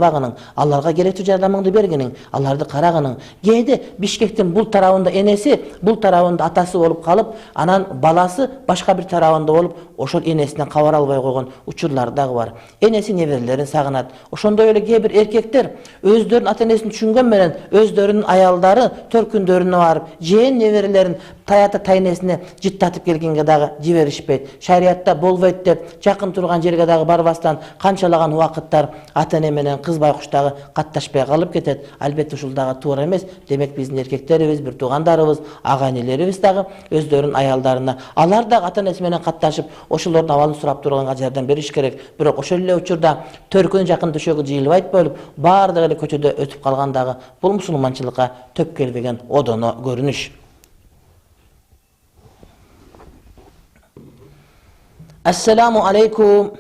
турбагының, аларга керектүү жардамыңды бергениң, аларды караганың. Кээде Бишкектин бул тарабында энеси, бул тарабында атасы болуп калып, анан баласы башка бир тарабында болуп, ошол энесинен кабар албай койгон учурлар дагы бар. Энеси неберелерин сагынат. Ошондой эле кээ бир эркектер өздөрүнүн ата-энесин түшүнгөн менен өздөрүнүн аялдары төркүндөрүнө барып, жээн неберелерин таята тайнесине жыттатып келгенге дагы жиберишпейт. Шариятта болбойт деп жакын турган жерге дагы барбастан канчалаган убакыттар ата-эне менен кыз байкуш дагы катташпай калып кетет. Албетте ушул дагы туура эмес. Демек биздин эркектерибиз, бир туугандарыбыз, ага-энелерибиз дагы өздөрүнүн аялдарына, алар дагы ата-энеси менен катташып, ошолордун абалын сурап турганга жардам бериш керек. Бирок ошол эле учурда төркүн жакын төшөгү жыйылбайт болуп, баардыгы эле көчөдө өтүп калган дагы бул мусулманчылыкка төп келбеген одоно көрүнүш. Ассаламу алейкум.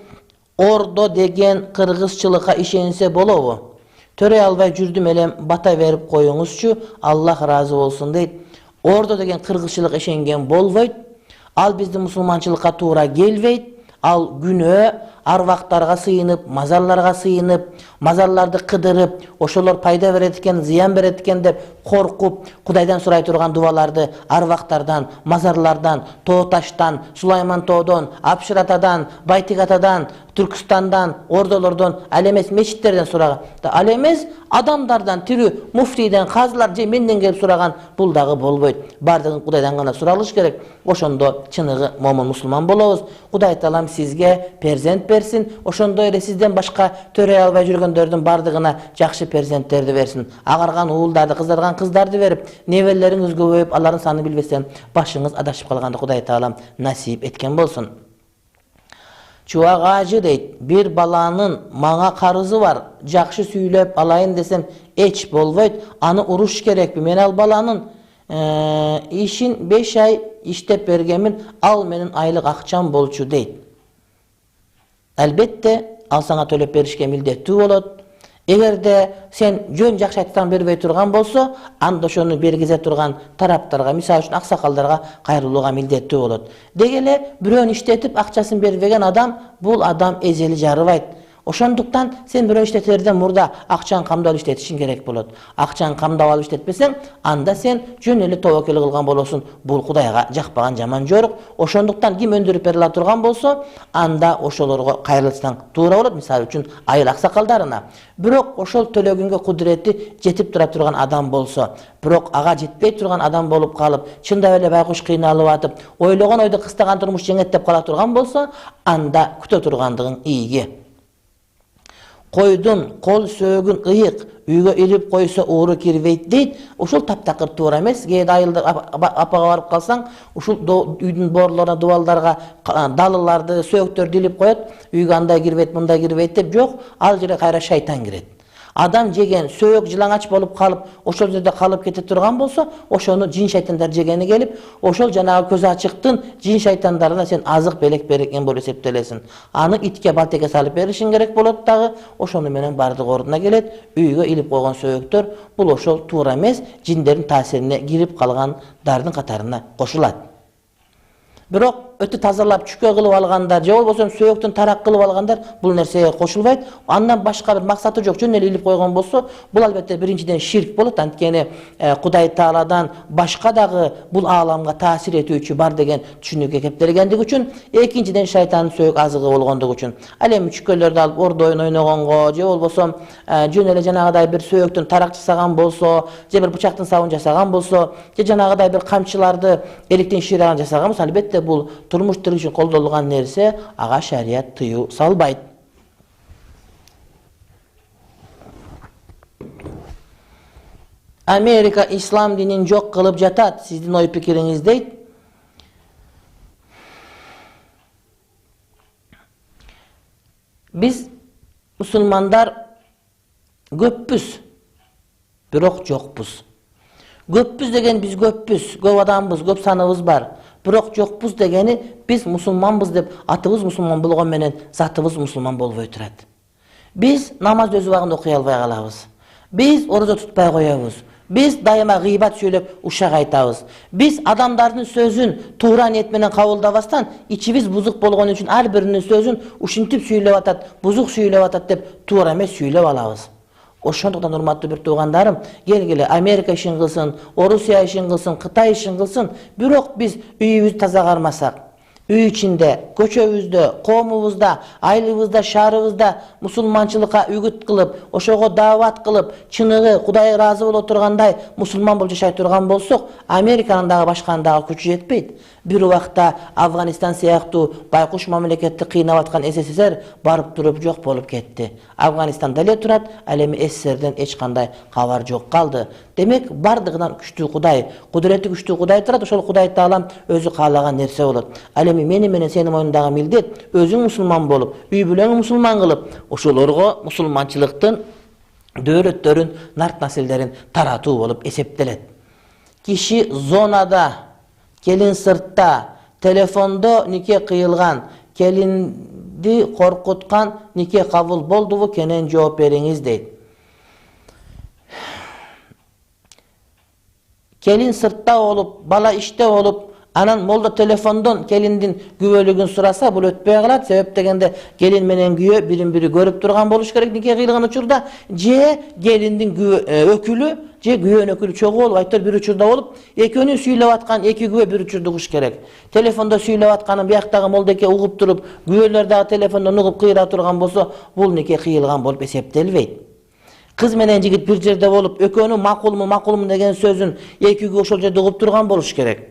Ордо деген кыргызчылыкка ишенсе болобу? Төрөй албай жүрдүм элем, бата берип коюңузчу, Аллах разы болсун дейт. Ордо деген кыргызчылык ишенген болбойт. Ал биздин мусулманчылыкка туура келбейт. Ал күнөө, арвактарга сыйынып, мазарларга сыйынып, мазарларды кыдырып, ошолор пайда берет экен, зыян берет экен деп коркуп, Кудайдан сурай турган дубаларды арвактардан, мазарлардан, тоо таштан, Сулайман тоодон, Апшыр атадан, Байтик атадан, Түркстандан, ордолордон, ал эмес мечиттерден сураган. Ал эмес адамдардан, тирүү муфтийден, казылар же менден келип сураган, бул дагы болбойт. Бардыгын Кудайдан гана суралыш керек. Ошондо чыныгы момун мусулман болобуз. Кудай таалам сизге перзент берсин. Ошондой эле сизден башка төрөй албай жүргөндөрдүн бардыгына жакшы перзенттерди берсин. Агарган уулдарды, кыздарган кыздарды берип, неберелериңиз көбөйүп, алардын санын билбесем, башыңыз адашып калганды Кудай таалам насип эткен болсун. Чубак ажы дейт, бир баланын мага карызы бар, жакшы сүйлөп алайын десем эч болбойт, аны уруш керекпи? Мен ал баланын ишин 5 ай иштеп бергенмин, ал менин айлык акчам болчу дейт. Албетте, ал сага төлөп беришке милдеттүү болот. Эгерде сен жөн жакшы айтсаң бербей турган болсо, анда ошону бергизе турган тараптарга, мисалы үчүн аксакалдарга кайрылууга милдеттүү болот. Деги эле бирөөнү иштетип акчасын бербеген адам, бул адам эзели жарыбайт. Ошондуктан сен бирөө иштетерден мурда акчаны камдап иштетишиң керек болот. Акчаны камдап алып иштетпесең, анда сен жөн эле тобокел кылган болосуң. Бул Кудайга жакпаган жаман жорук. Ошондуктан ким өндүрүп бере ала турган болсо, анда ошолорго кайрылсаң туура болот. Мисалы үчүн айыл аксакалдарына. Бирок ошол төлөгөнгө кудурети жетип тура турган адам болсо, бирок ага жетпей турган адам болуп калып, чындап эле байкуш кыйналып атып, ойлогон ойду кыстаган турмуш жеңеттеп кала турган болсо, анда күтө тургандыгың ийги. Койдун кол сөөгүн ыйык, үйгө илип койсо ууру кирбейт дейт. Ушул таптакыр туура эмес. Кээде айылда апага барып калсаң, ушул үйдүн борлоруна, дубалдарга далыларды, сөөктөрдү илип коет. Үйгө андай кирбейт, мындай кирбейт деп, жок, ал жерге кайра шайтан кирет. Адам жеген сөөк жылаңач болуп калып, ошол жерде калып кете турган болсо, ошону жин шайтандар жегени келип, ошол жанагы көз ачыктын жин шайтандарына сен азык белек берген болуп эсептелесиң. Аны итке, балтеке салып беришиң керек болот дагы, ошону менен бардык ордуна келет. Үйгө илип койгон сөөктөр, бул ошол туура эмес, жиндердин таасирине кирип калгандардын катарына кошулат. Бирок өтө тазалап чүкө кылып алгандар, же болбосо сөөктөн тарак кылып алгандар бул нерсеге кошулбайт. Андан башка бир максаты жок, жөн эле илип койгон болсо, бул албетте биринчиден ширк болот. Анткени Кудай Тааладан башка дагы бул ааламга таасир этүүчү бар деген түшүнүккө кептелгендиги үчүн, экинчиден шайтандын сөөк азыгы болгондугу үчүн. Ал эми чүкөлөрдү алып ордо оюн ойногонго, же болбосо жөн эле жанагыдай бир сөөктөн тарак жасаган болсо, же бир бычактын сабын жасаган болсо, же жанагыдай бир камчыларды электен шираган жасаган болсо, албетте бул турмуш тирүү үчүн колдонулган нерсе, ага шарият тыюу салбайт. Америка ислам динин жок кылып жатат. Сиздин ой пикириңиз дейт. Биз мусулмандар көппүз, бирок жокпуз. Көппүз деген биз көппүз, көп адамбыз, көп саныбыз бар. Бирок жокпуз дегени биз мусулманбыз деп атыбыз мусулман болгон менен затыбыз мусулман болбой турат. Биз намаз өз убагында окуй албай калабыз. Биз орозо тутпай коебуз. Biz dayıma gıybat söylep uşak aytabız. Biz adamdardын sözün tuğra niyet menen kabulдабастан içimiz buzuk болгон үчүн ар биринин sözün ушинтип сүйлөп атат, buzuk сүйлөp атат деп тура эмес сүйлөп алабыз. Ошондуктан урматтуу бир туугандарым, келгиле Америка ишин кылсын, Орусия ишин кылсын, Кытай ишин кылсын, бирок биз үйүбүздү таза кармасак, үй ичинде, көчөбүздө, коомубузда, айылыбызда, шаарыбызда мусулманчылыкка үгүт кылып, ошого даават кылып, чыныгы Кудай ыраазы боло тургандай мусулман болуп жашай турган болсок, Американын дагы башканын дагы күчү жетпейт. Бир убакта Афганистан сыяктуу байкуш мамлекетти кыйнап аткан СССР барып туруп жок болуп кетти. Афганистанда эле турат, ал эми СССРден эч кандай кабар жок калды. Демек, бардыгынан күчтүү Кудай, кудурети күчтүү Кудай турат, ошол Кудай Таалам өзү каалаган нерсе болот. Ал эми мени менен сенин мойнундагы милдет өзүң мусулман болуп, үй бүлөң мусулман кылып, ошолорго мусулманчылыктын дөөрөттөрүн, нарт населдерин таратуу болуп эсептелет. Киши зонада, келин сыртта, телефондо нике кыйылган, келинди коркуткан нике кабыл болдубу, кенен жооп бериңиз дейт. Келин сыртта болуп, бала иште болуп, анан молдо телефондон келиндин күбөлүгүн сураса, бул өтпөй калат. Себеп дегенде келин менен күйөө бирин-бири көрүп турган болуш керек нике кыйылган учурда, же келиндин өкүлү же күйөөнүн өкүлү чогуу болуп, айтор бир учурда болуп, экөөнүн сүйлөп аткан эки күбө бир учурда угуш керек. Телефондо сүйлөп атканын бияктагы молдеке угуп туруп, күбөлөр дагы телефондон угуп кыйра турган болсо, бул нике кыйылган болуп эсептелбейт. Кыз менен жигит бир жерде болуп, экөөнүн макулму деген сөзүн эки күбө ошол жерде угуп турган болуш керек.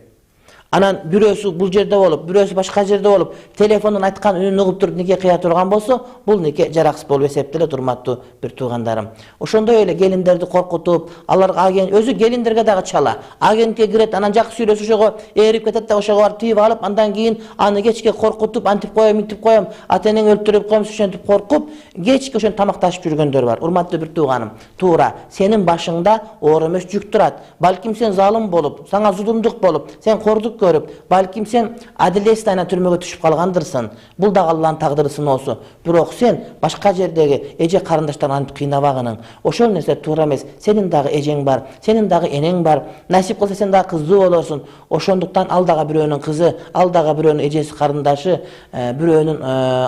Анан бирөөсү бул жерде болуп, бирөөсү башка жерде болуп, телефондон айткан үнүн угуп туруп нике кыя турган болсо, бул нике жараксыз болуп эсептелет, урматтуу бир туугандарым. Ошондой эле келиндерди коркутуп, аларга өзү келиндерге дагы чала. Агентке кирет, анан жакшы сүйлөсүп ошого ээрип кетет да ошого барып тийип алып, андан кийин аны кечке коркутуп, антип коем, мынтип коем, ата-энең өлтүрүп коем, ошентип коркуп, кечке ошентип тамакташып жүргөндөр бар. Урматтуу бир тууганым, туура, сенин башыңда оор эмес жүк турат. Балким сен залым болуп, сага зулумдук болуп, сен кордук көрүп, балким сен адилеттен түрмөгө түшүп калгандырсың. Бул да Алланын тагдыры сыноосу. Бирок сен башка жердеги эже карындаштарын антип кыйнабагының. Ошол нерсе туура эмес. Сенин дагы эжең бар, сенин дагы энең бар. Насип кылса сен дагы кыздуу болорсуң. Ошондуктан ал дагы бирөөнүн кызы, ал дагы бирөөнүн эжеси, карындашы, бирөөнүн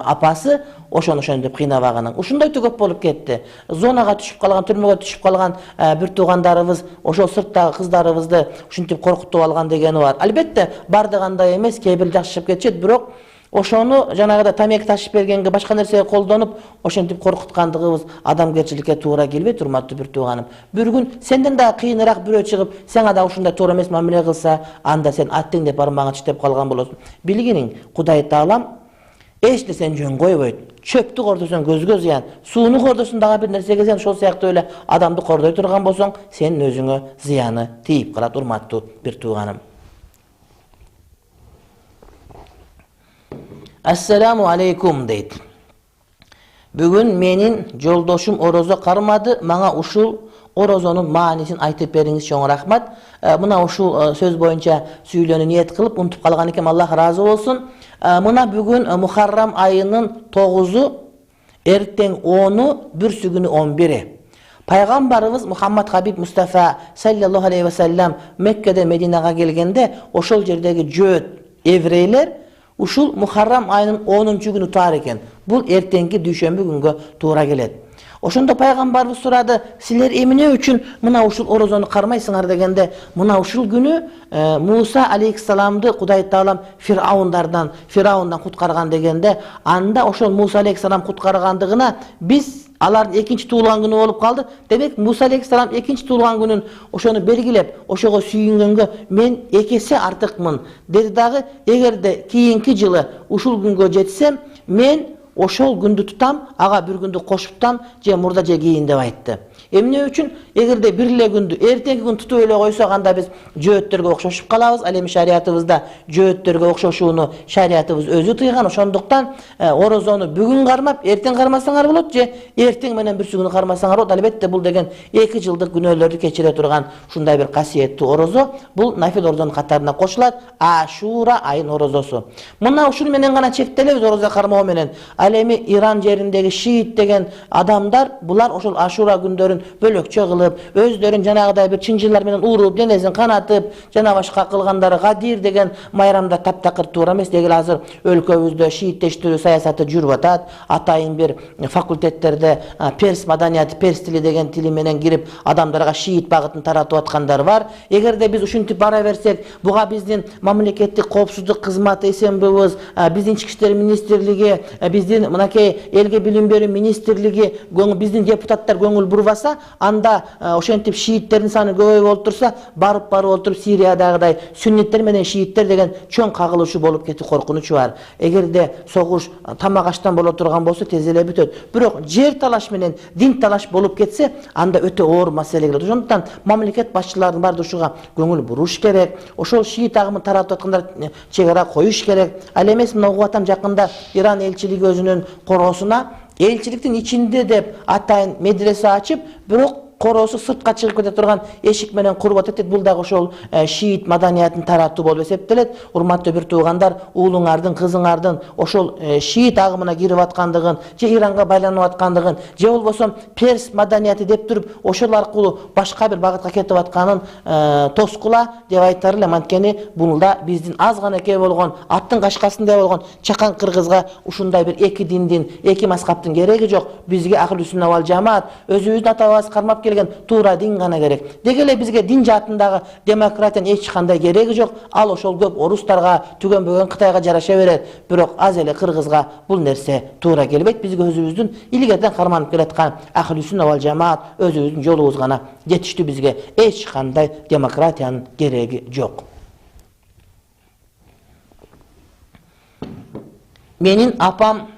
апасы, ошентип кыйнабагының. Ушундай көп болуп кетти. Зонага түшүп калган, түрмөгө түшүп калган бир туугандарыбыз, ошол сырттагы кыздарыбызды ушинтип коркутуп алган дегени бар. Албетте, бардыгандай эмес, кээ бир жакшып кетчү, бирок ошону жанагыда тамеки ташып бергенге, башка нерсеге колдонуп, ошентип коркуткандыгыбыз адамгерчиликке туура келбейт, урматтуу бир тууганым. Бир күн сенден дагы кыйыныраак бирөө чыгып, сага да ушундай туура эмес мамиле кылса, анда сен аттың деп бармагын читтеп калган болосуң. Билгиниң, Кудай Таалам эч нерсени жөн койбойт. Чөптү кордосоң көзгө зыян, сууну кордосоң дагы бир нерсеге зыян, ошол сыяктуу эле адамды кордой турган болсоң, сенин өзүңө зыяны тийип калат, урматтуу бир тууганым. Ассаламу алейкум дейт. Бүгүн менин жолдошум орозо кармады, мага ушул орозонун маанисин айтып бериңиз, чоң рахмат. Мына ушул сөз боюнча сүйлөөнү ниет кылып унутуп калган экен, Аллах ыраазы болсун. Мына бүгүн Мухаррам айынын 9-у, эртең 10-у, бүрсү күнү 11-и. Пайгамбарыбыз Мухаммад Хабиб Мустафа саллаллаху алейхи ва саллям Меккеден Мединага келгенде, ошол жердеги жөөт еврейлер ушул Мухаррам айынын 10-чу күнү туар экен. Бул эртеңки дүйшөмбү күнгө туура келет. Ошондо пайгамбарыбыз сурады, силер эмне үчүн мына ушул орозону кармайсыңар дегенде, мына ушул күнү Муса алейхиссаламды Кудай Таалам Фираундан куткарган дегенде, анда ошол Муса алейхиссалам куткаргандыгына биз алардын экинчи туулган күнү болуп калды. Демек Муса алейхиссалам экинчи туулган күнүн ошону белгилеп, ошого сүйүнгөнгө мен 2 эсе артыкмын деди дагы. Эгерде кийинки жылы ушул күнгө жетсем, мен ошол күндү тутам, ага бир күндү кошуп тутам, же мурда же кийин деп айтты. Эмне үчүн? Эгерде бир эле күндү, эртеңки күн тутуп эле койсок, анда биз жөөттөргө окшошуп калабыз. Ал эми шариятыбызда жөөттөргө окшошууну шариятыбыз өзү тыйган. Ошондуктан орозону бүгүн кармап, эртең кармасаңар болот, же эртең менен бүрсү күнү кармасаңар болот. Албетте бул деген 2 жылдык күнөөлөрдү кечире турган ушундай бир касиеттүү орозо. Бул нафил орозонун катарына кошулат, Ашура айын орозосу. Мына ушул менен гана чектелебиз орозо кармоо менен. Ал эми Иран жериндеги шиит деген адамдар, булар ошол Ашура күндөрү özlerin bölökçe kılıp, özlerin janagıday bir çınjylar menen urup, denezin kanatıp, jana başka kılgandары Gadir degen mayramda taptakır tuura emes. Degil hazır өлkөbüzdө şiitleştirүү саясаты жүрүп атат. Атайын bir fakultetlerde Pers madaniyati, Pers tili degen tili menen girip adamlarga şiit bagытын таратып аткандар бар. Эгерде биз ушинтип бара берсек, буга биздин мамлекеттик коопсуздук кызматы СМБыбыз, биздин ички иштер министрлиги, биздин мынакей элге билим берүү министрлиги, биздин депутаттар көңүл бурбаса, анда ошентип шииттердин саны көбөйүп олтурса, барып олтуруп Сириядагыдай сүнниттер менен шииттер деген чоң кагылышуу болуп кетүү коркунучу бар. Эгерде согуш тамак аштан боло турган болсо тез эле бүтөт. Бирок жер талаш менен дин талаш болуп кетсе, анда өтө оор маселе келет. Ошондуктан мамлекет башчыларынын баардыгы ушуга көңүл буруш керек. Ошол шиит агымын таратып аткандар чегара коюш керек. Ал эмес мына угуп атам жакында Иран элчилиги өзүнүн короосуна элчиликтин ичинде деп атайын медресе ачып, бирок короосу сыртка чыгып кете турган эшик менен куруп атат. Бул дагы ошол шиит маданиятын таратуу болуп эсептелет. Урматтуу бир туугандар, уулуңардын, кызыңардын ошол шиит агымына кирип аткандыгын, же Иранга байланып аткандыгын, же болбосо Перс маданияты деп туруп, ошол аркылуу башка бир багытка кетип атканын тоскула деп айтар элем. Анткени бунда биздин аз гана эке болгон, аттын кашкасындай болгон чакан кыргызга ушундай бир эки диндин, эки мазхабтын кереги жок. Бизге ахли сүннат вал жамаат, өзүбүздүн ата-бабабыз кармап туура дин гана керек. Дегеле бизге дин жаатындагы демократиянын эч кандай кереги жок. Ал ошол көп орустарга, түгөнбөгөн Кытайга жараша берет. Бирок аз эле кыргызга бул нерсе туура келбейт. Бизге өзүбүздүн илгерден карманып келаткан ахли сүннат вал жамаат өзүбүздүн жолубуз гана жетиштүү. Бизге эч кандай демократиянын кереги жок. Менин апам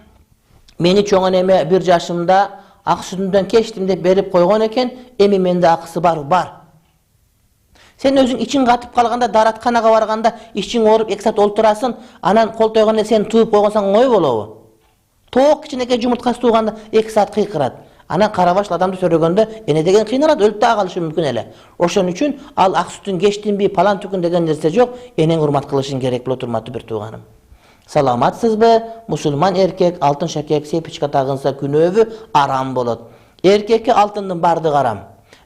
мени чоң эме 1 жашымда ак сүтүндөн кечтим деп берип койгон экен. Эми менде акысы бар. Сен өзүң ичин катып калганда, даратканага барганда ичиң ооруп 2 саат олтурасың, анан кол тойгондо сен тууп койгонсаң оңой болобу? Тоок кичинекей жумурткасы тууганда 2 саат кыйкырат. Анан кара башлы адамды көргөндө эне деген кыйналат, өлүп да калышы мүмкүн эле. Ошон үчүн ал ак сүтүн кечтимби, палан түкүн деген нерсе жок. Энең урмат кылышың керек болот, урматтуу бир тууганым. Саламатсызбы? Мусулман эркек алтын шакек сепичка тагынса күнөөбү арам болот. Эркекке алтындын бардыгы арам.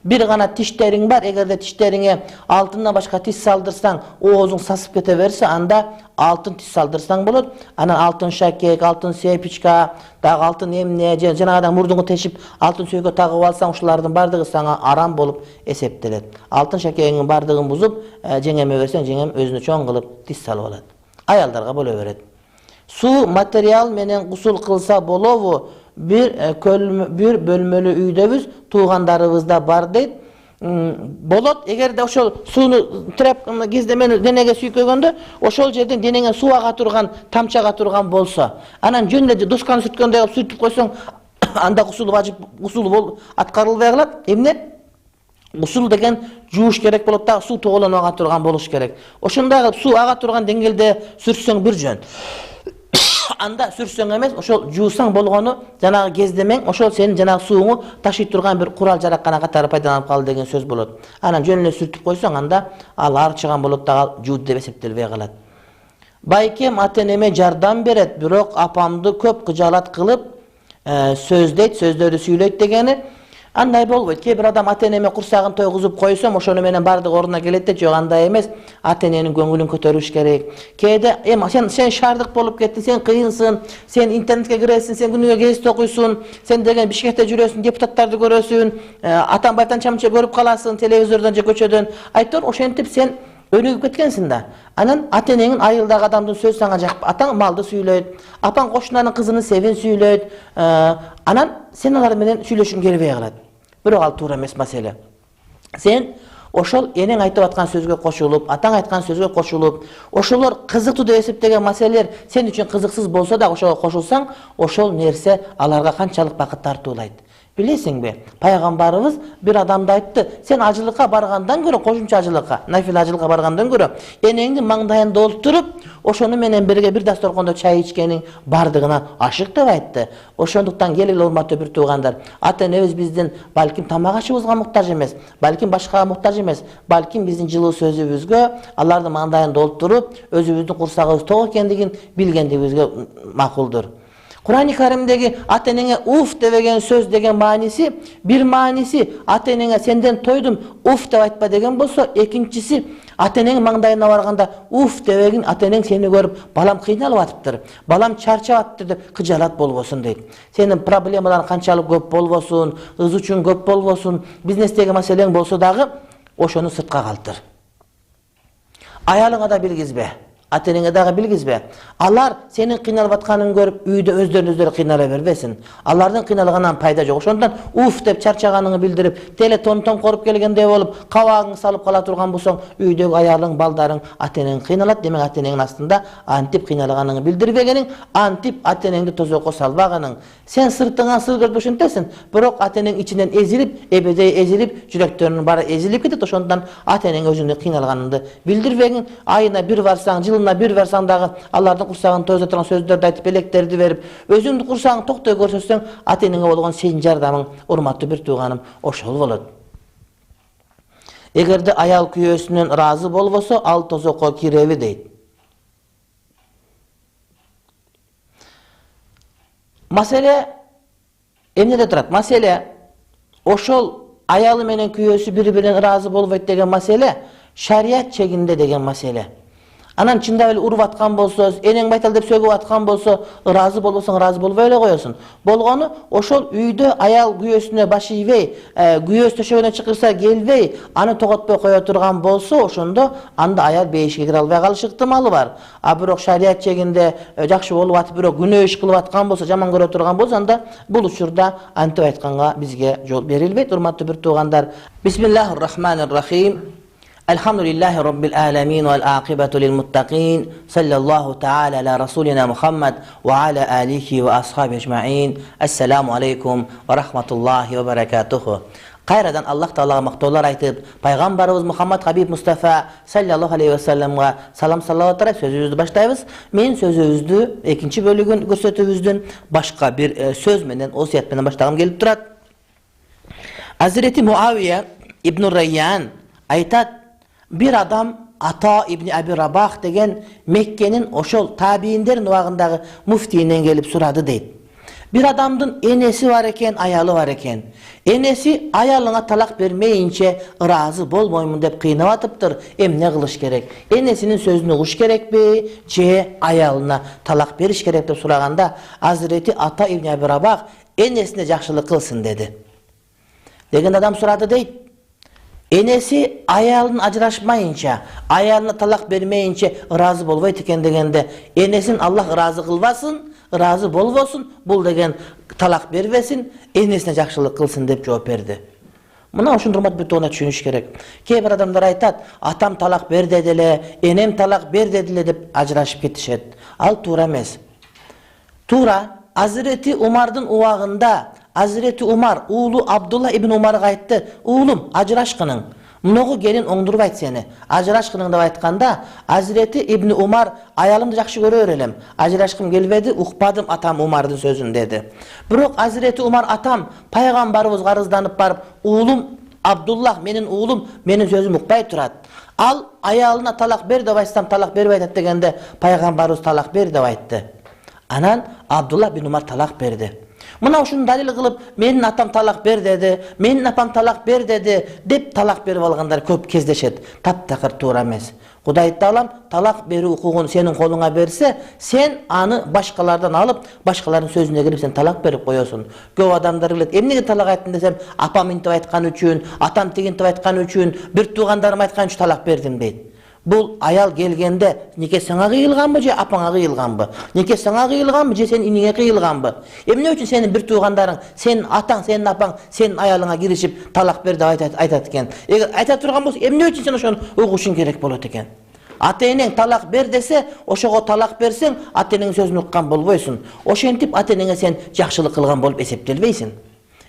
Bir gana tişlerin var, eğer de tişlerine altından başka tiş saldırsan, oğuzun sasıp kete verirse, anda altın tiş saldırsan bulur. Anan altın şakek, altın sepiçka, dağ altın emne, canağadan murdunu teşip altın söykö tağıp alsan, uşulardın bardığı sana aram bolup eseptiler. Altın şakeğinin bardığın buzup, jengeme versen, jengem özünü çoğun kılıp tiş salıp alad. Ayaldarga bolu veret. Su material menen gusul kılsa bolovu, bir bölmölü üydöbüz tuğandarыбызda бар дейт. Болот, эгерде ошол сууну тряпканы гиздемени денеге сүйкөгөндө, ошол жерден денеңе суу ага турган, тамчы ага турган болсо, анан жөн эле досканы сүрткөндөй кылып сүртүп койсоң, анда гусул важип, гусул бол аткарылбай калат. Эмне? Гусул деген жууш керек болот да, суу тоголону ага турган болуш керек. Ошондой кылып суу ага турган деңгээлде сүрсөң бир жөн. Анда сүрсөң эмес, ошол жуусаң болгону жанагы кездемең, ошол сенин жанагы сууңу ташый турган бир курал жараккана катары пайдаланып калды деген сөз болот. Анан жөн эле сүртүп койсоң, анда ал арчыган болот да, жууд деп эсептелбей калат. Байкем ата-энеме жардам берет, бирок апамды көп кыжаалат кылып сөздөйт, сөздөрдү сүйлөйт дегени. Андай болбойт. Кээ бир адам ата-энеме курсагын тойгузуп койсом, ошону менен бардык ордуна келет да, жок андай эмес. Ата-эненин көңүлүн көтөрүш керек. Кээде сен шаардык болуп кеттиң, сен кыйынсың, сен интернетке киресиң, сен күнүгө гезит окуйсуң, сен деген Бишкекте жүрөсүң, депутаттарды көрөсүң, Атамбаевден чамча көрүп каласың, телевизордон же көчөдөн. Айтор ошентип сен өнүгүп кеткенсиң да. Анан ата-энеңин айылдагы адамдын сөзү сага жакпайт. Атаң малды сүйлөйт, апаң кошунанын кызынын себин сүйлөйт. Анан сен алар менен сүйлөшүң келбей калат. Бирок ал туура эмес маселе. Сен ошол энең айтып аткан сөзгө кошулуп, атаң айткан сөзгө кошулуп, ошолор кызыктуу деп эсептеген маселелер сен үчүн кызыксыз болсо да ошого кошулсаң, ошол нерсе аларга канчалык бакыт тартуулайт. Билесиңби? Пайгамбарыбыз бир адамды айтты, сен ажылыкка баргандан көрө, кошумча ажылыкка, нафила ажылыкка баргандан көрө, энеңди маңдайында олтуруп, ошону менен бирге бир дасторкондо чай ичкениң бардыгына ашык деп айтты. Ошондуктан келгиле урматтуу бир туугандар, ата-энебиз биздин балким тамак ашыбызга муктаж эмес, балким башкага муктаж эмес, балким биздин жылуу сөзүбүзгө, алардын маңдайында олтуруп, өзүбүздүн курсагыбыз ток экендигин билгендигибизге макулдур. Kur'an-ı Kerim'deki ata-enene uf degen söz degen manisi, bir manisi ata-enene senden toydum uf dep aytpa degen bolsa, ekinçisi ata-enenin mаңдайына барганда uf debegin ata-eneң seni görüp balam kıynalып atıptır, balam çarçap atıptır dep kıjalat bolbosun deyt. Senin problemalaryň kançalyk köp bolbosun, ız üçin köp bolbosun, biznesdegi maseleň bolsa dagı oşonu sırtqa kaltır. Ayalyňa da bilgizbe. Ata-enеңe dagı bilgizbe. Alar senin kıynalıp atkanyny görüp üýde özleri kıynala berbesin. Alardyň kıynalygynyň paýda jok. Oşondan uf dep çarçaganyny bildirip, teletonton korup gelgende bolup, kawagyny salyp kala turgan bolsaň, üýdegi aýalyň, baldaryň ata-eneň kıynalat, demek ata-eneň astynda antip kıynalganyny bildiribegeniň, antip ata-eneňdi tozokko salbaganyň. Sen sırtyňa sır görüp oşentesin, birok ata-eneň içinden ezilip, ebedey ezilip, jürekleriniň bary ezilip gidip, oşondan ata-eneň özüni kıynalganyny bildiribegin. Aýyna bir barsaň, yılına bir versen dağı Allah'ın kursağını tozaturan sözlerdi aytıp beleklerdi verip özündü kursağını toktoy görsösün ata-enene bolgan senji adamyň urmatly bir tuğanım oşol bolat. Egerde ayal küýösünden razı bolbosa al tozokko kirebi deyt. Masele emnede turat? Masele oşol ayalı menen küýösü biri bilen razı bolboýt degen masele şariat çeginde degen masele. Anan çynda böyle urup atkan bolsa, eneň baytal dep sögüp atkan bolsa, razı bolbosaň razı bolbay ele goýasyň. Bolgony oşol üýde ayal güýösüne baş iýbey, güýös töşegine çykyrsa gelbey, any togatpay goýa turgan bolsa, oşondo anda ayal beýişe gire alбай galyş ykdymaly bar. A birok şariat çeginde jakşy bolup atyp birok günö iş kılıp atkan bolsa, jaman görө turgan bolsa, anda bul uçurda antip aytkanga bizge jol berilbeyt. Urmatly bir tugandar. Bismillahirrahmanirrahim. Elhamdülillahi Rabbil alemin vel aqibatu lil muttaqin. Sallallahu ta'ala ala rasulina Muhammed ve ala alihi ve ashabi ecma'in. Esselamu aleykum ve rahmatullahi ve berekatuhu. Qayradan Allah Ta'ala maqtawlar aytıp, Peygamberimiz Muhammed Habib Mustafa sallallahu aleyhi ve sellem'e salam salavat taraf sözümüzü başlayabız. Men sözümüzdü ikinci bölügün görsötübüzdün başka bir söz menen, osiyet menen başlagym gelip turat. Hazreti Muaviye İbn Rayyan aytat, bir adam Ata İbni Abi Rabah degen Mekke'nin oşol tabiinlerin wagyndagy muftiyinden gelip surady deyt. Bir adamdın enesi var eken, ayalı var eken. Enesi ayalyna talak bermeyinçe razı bolmoýmun dep kıynap atypdyr. Emne kılıç gerek? Enesinin sözüne uş gerekbi, je ayalyna talak beriş gerek dep suraganda Hazreti Ata İbni Abi Rabah enesine jakşylyk kılsın dedi. Degen adam surady deyt. Enesi ayalın ajraşmayınca, ayalına talak bermeyince razı bolboýt eken degende, enesin Allah razı kılbasın, razı bolbosun, bul degen talak berbesin, enesine jakşylyk kılsın dep jogap berdi. Muna oşun durmat bir toğuna düşünüş gerek. Keber adamlar aytat, atam talak ber dedile, enem talak ber dedile dep ajraşıp ketişet. Al tuğra emes. Tuğra, Hazreti Umar'dın uwagynda Hazreti Umar, oğlu Abdullah ibn Umar'a aytdı, oğlum ajraşkının, mnogu gelin oňdurup ayt seni. Ajraşkının dep aytkanda, Hazreti İbn Umar, ayalımdy jakşy görör elem, ajraşkym gelbedi, ukpadym atam Umar'dın sözün dedi. Birok Hazreti Umar atam, Peygamberimiz garyzdanyp barıp, oğlum Abdullah, menin oğlum, menin sözüm ukpay turat. Al ayalyna talak ber dep aýtsam talak berip aytat degende, Peygamberimiz talak ber dep aýtdy. Anan Abdullah bin Umar talak berdi. Muna şunu dalil kılıp, menin atam talak ber dedi, menin apam talak ber dedi, dep talak berip algandar köp kezdeşet. Taptakır tuğra emes. Hudaý Taalam talak beri hukugunu senin koluna berse, sen anı başkalardan alıp, başkalarının sözüne girip sen talak berip koyuyorsun. Köp adamlar bilet, emnege talak aytdın desem, apam intip aytkan üçin, atam tegintip aytkan üçin, bir tuğandarym aytkan üçin talak berdim deyt. Bul ayal gelgende nike sana gıyılganbı je apana gıyılganbı? Nike sana gıyılganbı je sen inine gıyılganbı? Emne üçün senin bir tuğandaryň, senin atan, senin apan, senin ayalyna girişip talak ber dep aytat eken. Eger ayta turgan bolsa emne üçün sen oşonu uguşun gerek bolat eken? Ata-eneň talak ber dese, oşogo talak berseň, ata-eneň sözüni ukkan bolboýsun. Oşentip ata-eneňe sen jakşylyk kılgan bolup esepdelbeysin.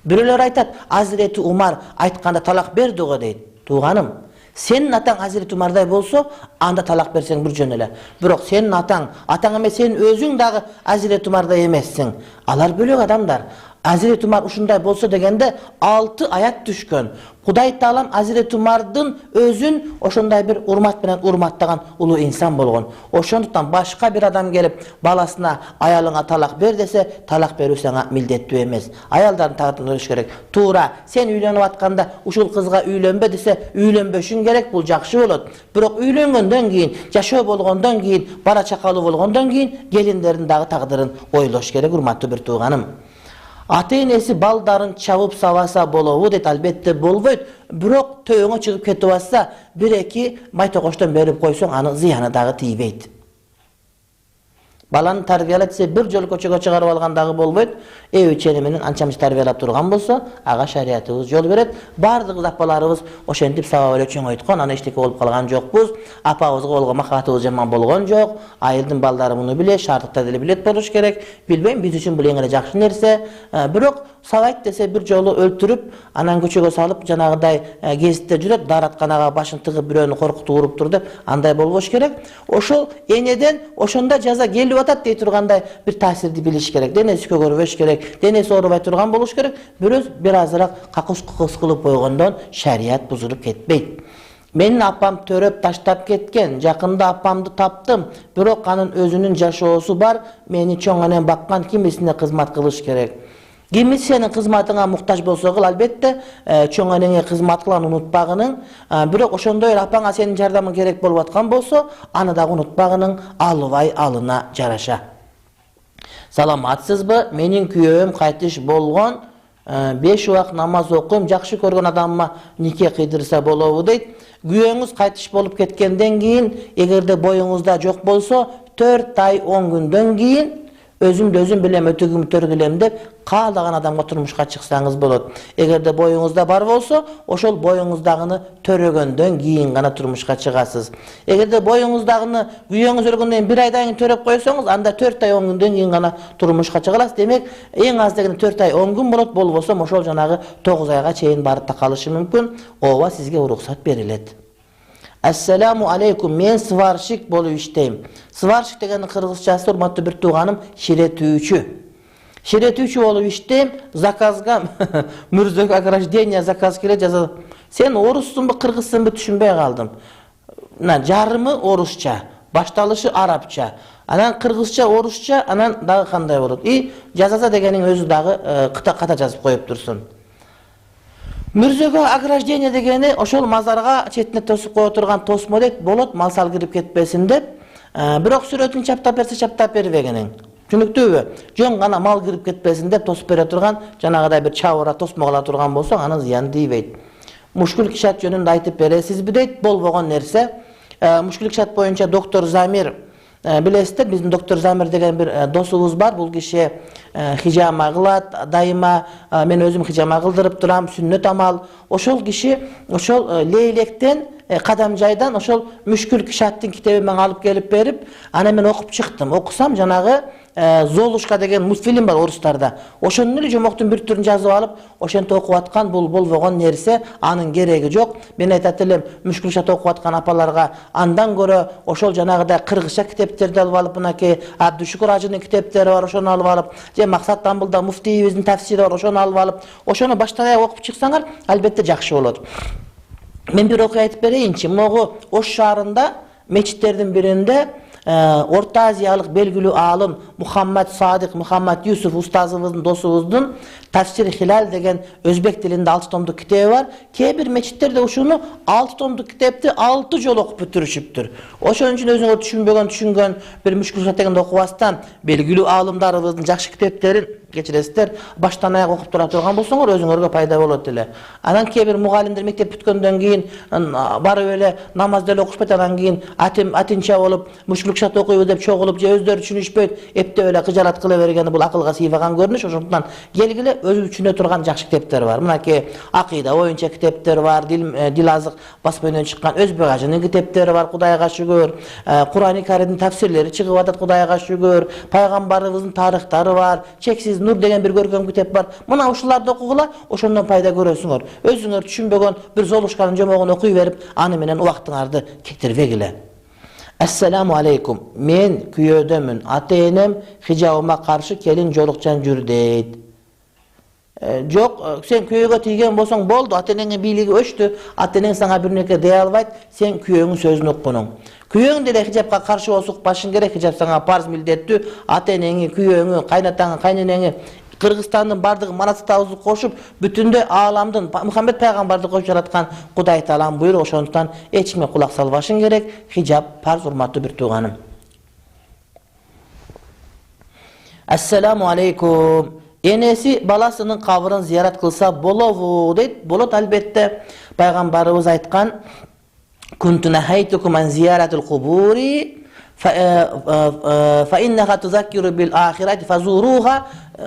Bireler aytat, Hazreti Umar aytkanda talak berdigo deyt. Tuğanım, senin atan Hazreti Umarday bolsa, anda talak bersen bir jön ele. Birok senin atan emes sen özüň dagı Hazreti Umarday emessin. Alar bölek adamlar. Hazreti Umar uşunday bolsa degende 6 ayat düşkön. Huday Taalam Hazreti Umardın özün oşunday bir urmat bilen urmattagan ulu insan bolgon. Oşonduktan başka bir adam gelip balasına ayalına talak ber dese talak berүү sana mildettүү emez. Ayaldardын taatını öğreniş gerek. Tuğra sen üylenip atkanda uşul kızga üylenbe dese üylenbeşin gerek, bul jakşı bolot. Birok üylengöndөн kийин, жашоо болгондон кийин, бала чакалуу болгондон кийин келиндердин дагы тагдырын ойлош керек урматтуу bir тууганым. Ата-энеси балдарын чабып сабаса болобу дейт, албетте болбойт. Бирок төйөңө чыгып кетип атса, 1-2 майтокоштон берип койсоң, анын зыяны дагы тийбейт. Баланы тарбиялап десе, bir жолу көчөгө чыгарып алгандагы болбойт. Эүчени менен анчамыш тарбиялап турган болсо, ага шариятыбыз жол берет. Бардыгыбыз апаларыбыз ошентип сабап эле чоңойткон, ана эчтеке болуп калган жокпуз. Апабызга болгон махабатыбыз жаман болгон жок. Айылдын балдары муну билет, шаардыктар деле билет болуш керек. Билбейм, биз үчүн бул эң эле жакшы нерсе. Бирок сабайт десе, bir жолу өлтүрүп, анан көчөгө салып, жанагыдай гезитте жүрөт, даратканага башын тыгып бирөөнү коркутуп уруптур деп, андай болбош керек. Ошол энеден ошондо жаза келип атат дей тургандай bir таасирди билиш керек. Денеси көгөрбөш керек, денеси оорубай турган болуш керек. Bir азыраак какыс кылып койгондон шарият бузулуп кетпейт. Менин апам төрөп таштап кеткен, жакында апамды таптым, бирок анын өзүнүн жашоосу бар, мени чоң анен баккан кимисине кызмат кылыш керек. Кимиси сенин кызматыңа муктаж болсо кыл, албетте, чоң анеңе кызмат кылган унутпагының, бирок ошондой апаңа сенин жардамың керек болуп аткан болсо, аны дагы унутпагының алыбай алына жараша. Саламатсызбы? Менин күйөөм кайтыш болгон, 5 убак намаз окуйм, жакшы көргөн адамыма нике кыйдырса болобу дейт. Күйөөңүз кайтыш болуп кеткенден кийин, эгерде боюңузда жок болсо, 4 ай 10 күндөн кийин өзүм билем, өтөгүм төргүлем деп каалаган адамга турмушка чыксаңыз болот. Эгерде боюңузда бар болсо, ошол боюңуздагыны төрөгөндөн кийин гана турмушка чыгасыз. Эгерде боюңуздагыны күйөөңүз өлгөндөн 1 айдан кийин төрөп койсоңуз, анда 4 ай 10 күндөн кийин гана турмушка чыгаласыз. Демек, эң аз дегенде 4 ай 10 күн болот, болбосо ошол жанагы 9 айга чейин барып та калышы мүмкүн. Ооба, сизге уруксат берилет. Ассаламу алейкум, мен сварщик болуп иштейм. Сварщик деген кыргызчасы, урматтуу bir тууганым, ширетүүчү. Ширетүүчү болуп иштейм, заказга мурзөк ограждение заказ келет, жазат. Сен оруссунбу, кыргызсынбы түшүнбөй калдым. Жарымы орусча, башталышы арабча, анан кыргызча, орусча, анан дагы кандай болот? Жазаса дегениң өзү дагы ката жазып коюп турсун. Мурзөкө ограждение дегени ошол мазарга четине тосуп кое турган тосмо дейт, болот, мал-сал кирип кетпесин деп. Бирок сүрөтүн чаптап берсе, чаптап бербегениң. Түшүнүктүүбү? Жөн гана мал кирип кетпесин деп тосуп бере турган, жанагыдай bir чабыра тосмо кыла турган болсо, анын зыяны тийбейт. Мушкул кишат жөнүндө айтып бересизби дейт, болбогон нерсе. Мушкул кишат боюнча доктор Замир, билесиздер, биздин доктор Замир деген bir досубуз бар. Бул киши хижама кылат, дайыма мен өзүм хижама кылдырып турам, сүннөт амал. Ошол киши ошол Лейлектен, Кадамжайдан ошол Мушкул кишаттын китебин мен алып келип берип, аны мен окуп чыктым. Окусам, жанагы Золушка деген мультфильм бар орустарда. Ошонун эле жомоктун bir түрүн жазып алып, ошентип окуп аткан, бул болбогон нерсе, анын кереги жок. Мен айтат элем, Мушкул кишат окуп аткан апаларга андан көрө ошол жанагыдай кыргызча китептерди алып алып, мынакей Абдушукур ажынын китептери бар, ошону алып алып, же Максат Тамбылда муфтийибиздин тафсири бар, ошону алып алып, ошону баштан аяк окуп чыксаңар, албетте жакшы болот. Мен bir окуя айтып берейинчи. Могу Ош шаарында мечиттердин биринде Орта Азиялык белгилүү алым Мухаммад Садык, Мухаммад Юсуф устазыбыздын, досубуздун Тафсир Хилал деген өзбек тилинде 6 томдук китеби бар. Кээ бир мечиттерде ушуну 6 томдук китепти 6 жолу окуп бүтүрүшүптүр. Ошон үчүн өзүңөр түшүнгөн bir Мушкул кишат дегенди окубастан белгилүү алымдарыбыздын жакшы китептерин кечиресиздер, баштан аяк окуп тура турган болсоңор, өзүңөргө пайда болот эле. Анан кээ бир мугалимдер мектеп бүткөндөн кийин барып эле намаз деле окушпайт, анан кийин атинча болуп Мушкул кишат окуйбуз деп чогулуп, же өздөрү түшүнүшпөйт, эптеп эле кыжалат кыла бергени бул акылга сыйбаган көрүнүш. Ошондуктан келгиле өзү түшүнө турган жакшы китептер бар. Мынакей акыйда боюнча китептер бар, дил азык басмайынан чыккан өзбек ажынын китептери бар, Кудайга шүгүр. Кур'ан-ы Каримдин тафсирлери чыгып атат, Кудайга шүгүр. Пайгамбарыбыздын тарыхтары бар, Чексиз нур деген bir көркөм китеп бар. Мына ушуларды окугула, ошондон пайда көрөсүңөр. Өзүңөр түшүнбөгөн bir Золушканын жомогун окуй берип, аны менен убактыңарды кетирбегиле. Ассаламу алейкум. Мен күйөөдөмүн. Ата-энем хижабыма каршы келин жолукчан жүр дейт. Jok, sen köyge tiygen bolsaň boldu, ata-eneň biyligi öçtü, ata-eneň saňa bir neke deye albayt, sen köyüň sözüni okunuň. Köyüň dile hijapka karşı bolsup başyň gerek, hijap saňa farz mildettü, ata-eneňi, köyüňi, kaynataňy, kayneneňi, Kırgızstandın bardygy manasatawuzy koşup, bütünde alamdyn Muhammed Peygamberdi koşup yaratkan Hudaý Taalam buyur, oşondan hiç kime kulak salbaşyň gerek. Hijap farz, urmatly bir tuğanım. Assalamu aleykum. Enesi balasynyň kabryn ziyaret kılsa bolowu deyt. Bolat albette. Peygamberimiz aytkan: "Kuntu nahaytukum an ziyaratil kuburi fa innaha tuzakkiru bil ahireti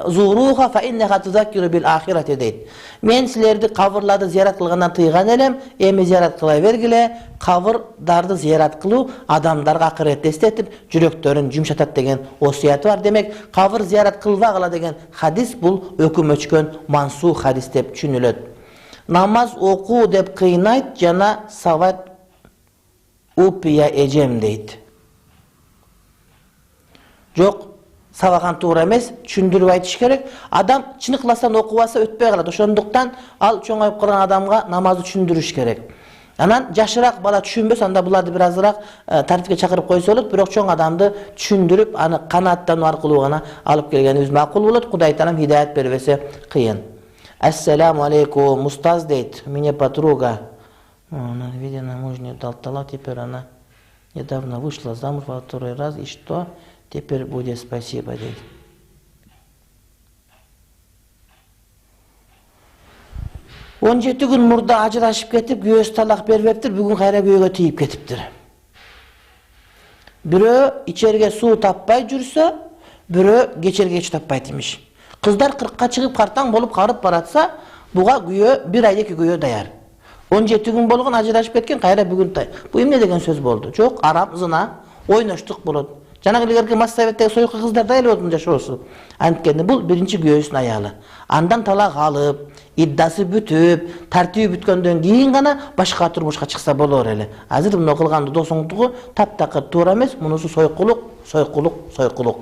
zuruha fa innaha tuzakkiru bil ahireti" deyt. Men sizlerdi kabrlарды ziyaret kılgandan tıygan elem, emi ziyaret kılaybergile, kabrdardy ziyaret kıluu adamlarga ahiretde estetip, jüreklerin jumşatat degen osiyeti var. Demek, kabr ziyaret kılbagala degen hadis bul öküm öçkön mansuh hadis dep düşünülöt. Namaz oku dep kıynayt, jana savat upiya ejem deyt. Jok, sabakan tuğra emes, düşündürüp aytiş gerek. Adam çınıklastan okubasa ötpey kalat. Oşonduktan al çoňaýyp kılan adamga namazı düşündürüş gerek. Anan jaşyrak bala düşünbös, anda bulardy birazrak tartipke çakırıp koysa bolat, birok çoň adamdy düşündürüp any kanattanyp arkyly gana alıp kelgenimiz makul bolat. Hudaý Taalam hidayet berбесе kıyın. Assalamu aleykum, ustaz deyt, мне подруга. Она, видимо, можно дала, теперь она недавно вышла замуж во второй раз, и что? Теперь будет спасибо deyt. On 7 gün murda ajraşıp ketip, göğüs talak beriptir, bugün kayra göğe tiyip ketiptir. Biri içerige su tappay jürse, biri geçerge hiç tappayt imiş. Kızlar 40'ka çıkıp kartan bolup karıp baratsa, buga güye bir aydaki güye dayar. 17 gün bolğun ajraşıp ketken kayra bugün tay. Bu emne degen söz boldu. Çok aram zına, oynaştık bolot. Janagilgerki Massabetdegi soyuqqa kızlar da ele odun jaşosu. Antkende bul birinci göğüsün ayalı. Andan talak alıp, iddası bütüp, tartibi bütkönden keyin gana başka turmuşka çıksa bolor ele. Azir bunu kılgandy dosoňdugy taptakı toora emes, munusu soykuluk.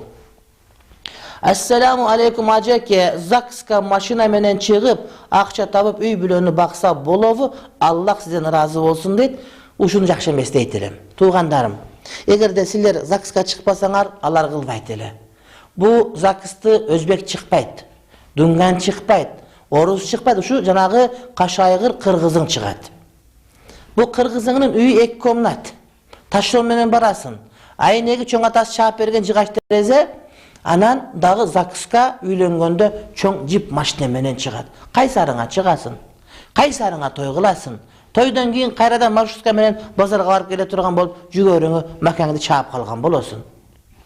Assalamu aleykum ajake, Zakska maşina menen çıgıp, akça tapıp üy bülöni baksa bolowu, Allah sizden razı bolsun deyt. Uşunu jakşı emes deytirim. Tuğandarım, egerde sizler Zakska çıkpasaňar, alar kılbayt ele. Bu Zaksty özbek çıkpayt, dungan çıkpayt, orus çıkpayt, şu janagı kaşaýgır kırgızın çıgat. Bu kırgızıňyň üyü 2 komnat. Taşyol menen barasın. Aýnegi çoň atas çap bergen jygaç tereze, anan dagı Zakska üýlengende çoň jip maşina menen çıgat. Kaýsaryňa çıgasın, kaýsaryňa toy kılasın. Toydan keyin kayradan marşrutka menen bazarga baryp gele turgan bolup, jügörüňi makaňdy çap kalgan bolasyň.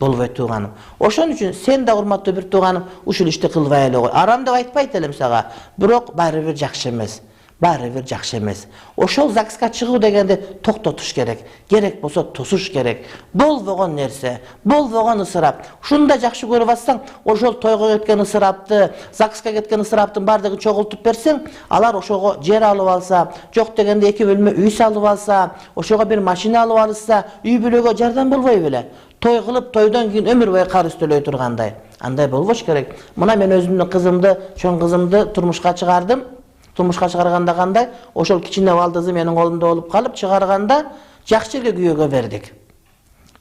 Bolbay tuğanım. Oşon üçün sen de urmatly bir tuğanım uşul işti kılbay ele goy. Aram dep aytpayt elem saga. Birok baribir jakşı emes. Baribir jakşı emes. Oşol Zakska çygyw degende toktotuş gerek. Gerek bolsa tosuş gerek. Bol bogon nerse, bol bogon ısırap. Şunda jakşı görüp atsaň, oşol toyga ketken ısırapty, Zakska ketken ısıraptyn bardygy çogultup berseň, alar oşogo jer alyp alsa, jok degende 2 bölme üy salyp alsa, oşoga bir maşina alyp alsa, üy bülöge jardam bolboy bile. Toy kılıp toydan keyin ömür boyu kar üstölöy turganday. Anday bolboş gerek. Muna men özümdün kızımdy, çoň kızımdy turmuşka çıgardım. Turmuşka çıgarganda kanday, oşol kiçine baldyzy meniň golumda bolup kalıp çıgarganda jakşı yerge güýöge berdik.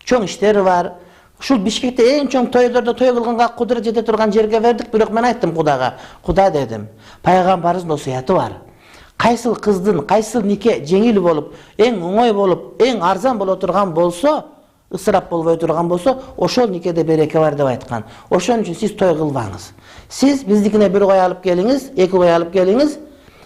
Çoň işleri var. Şul Bişkekde en çoň toylarda toy kılganga kudret jete turgan jerge berdik. Birok men aytdym Hudaga. Huda dedim, Paýgamberiň nasihaty var. Kaysyl kızdın, kaysyl nike jeňil bolup, en oňoý bolup, en arzan bolup turgan bolsa, ısırap bolboy turgan bolsa, oşol nikede bereke var dep aytkan. Oşon üçin siz toy kılbaňyz. Siz bizdikine bir goý alyp geliňiz, 2 goý alyp geliňiz.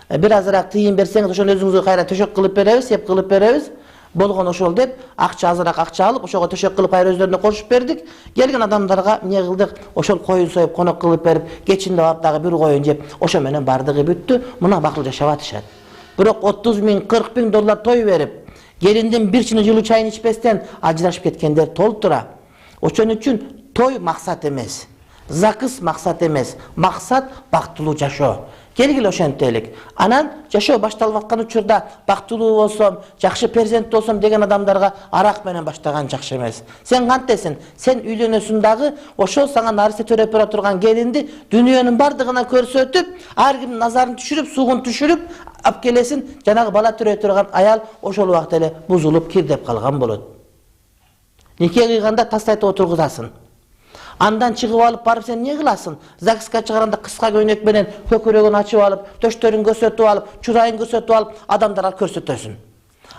Birazrak tıyın berseňiz, oşon özüňize gaýra töşek kılıp berебиz, hep kılıp berебиz. Bolgon oşol dep, akça azırak akça alıp, oşoga töşek kılıp gaýra özlerine koşup berdik. Gelgen adamlarga ne kıldyk? Oşol koyun soyup, konak kılıp berip, geçinde wagtdagy bir koyun jep, oşo menen bardygy bütdi. Muna bakly yaşap atışat. Birok 30 000, 40 000 dollar toy berip, gelindin bir çini jyly çaýyn içpesden ajraşyp ketkenler toltura. Oşon üçün toy maksat emes. Zakys maksat emes. Maksat baktylуу jaşоо. Келгиле ошентелик. Анан жашоо башталып аткан учурда бактылуу болсом, жакшы перзент болсом деген адамдарга арак менен баштаган жакшы эмес. Сен кантесиң? Сен үйлөнөсүң дагы ошол сага нарса төрөп бара турган келинди дүйнөнүн бардыгына көрсөтүп, ар кимдин назарын түшүрүп, сугун түшүрүп алып келесиң, жанагы бала төрөй турган аял ошол убакта эле бузулуп кирдеп калган болот. Нике кыйганда тастайтып отургузасың. Андан чыгып алып барып сен не кыласың? ЗАГСка чыгарганда кыска көйнөк менен көкүрөгүн ачып алып, төштөрүн көрсөтүп алып, чурайын көрсөтүп алып, адамдарга көрсөтөсүң.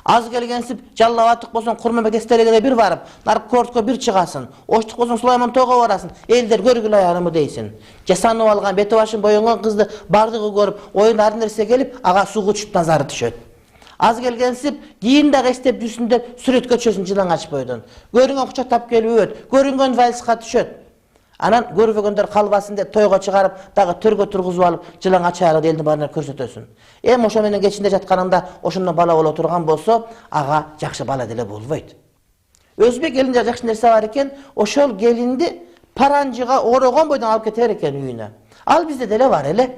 Аз келгенсип жаллап атык болсоң Курманбек эстелегине бир барып, Наркортко бир чыгасың. Оштук болсоң Сулайман тоого барасың. Элдер көргүлө аялымы дейсиң. Жасанып алган, бети башын боёнгон кызды бардыгы көрүп, оюн ар нерсе келип, ага сугу түшүп назары түшөт. Аз келгенсип, кийин дагы эстеп жүрсүн деп сүрөткө түшөсүң жылаңач бойдон. Көрүнгөн кучактап келип өт, көрүнгөн вальска түшөт. Анан көрбөгөндөр калбасын деп тойго чыгарып, дагы төргө тургузуп алып, жылаңач аялды элдин баарына көрсөтөсүн. Эми ошо менен кечинде жатканыңда ошондон бала боло турган болсо, ага жакшы бала деле болбойт. Өзбек элинде жакшы нерсе бар экен, ошол келинди паранжыга орогон бойдон алып кетер экен үйүнө. Ал бизде деле бар эле.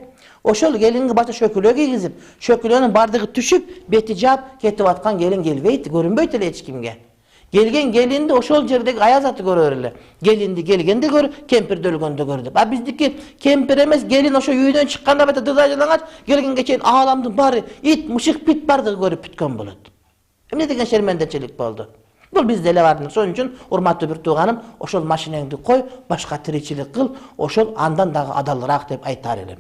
Ошол келинге башка шөкүлө кийгизип, шөкүлөнүн бардыгы түшүп, бети жап кетип аткан келин келбейт, көрүнбөйт эле эч кимге. Келген келинди ошол жердеги аязаты көрөр эле. Келинди келгенде көр, кемпирди өлгөндө көр деп. А биздики кемпир эмес, келин ошо үйдөн чыкканда бета дыда жылаңач, келгенге чейин ааламдын баары, ит, мышык, бит бардыгы көрүп бүткөн болот. Эмне деген шермендечилик болду? Бул бизде эле бар. Ошон үчүн урматтуу бир тууганым, ошол машинеңди кой, башка тиричилик кыл, ошол андан дагы адалыраак деп айтар элем.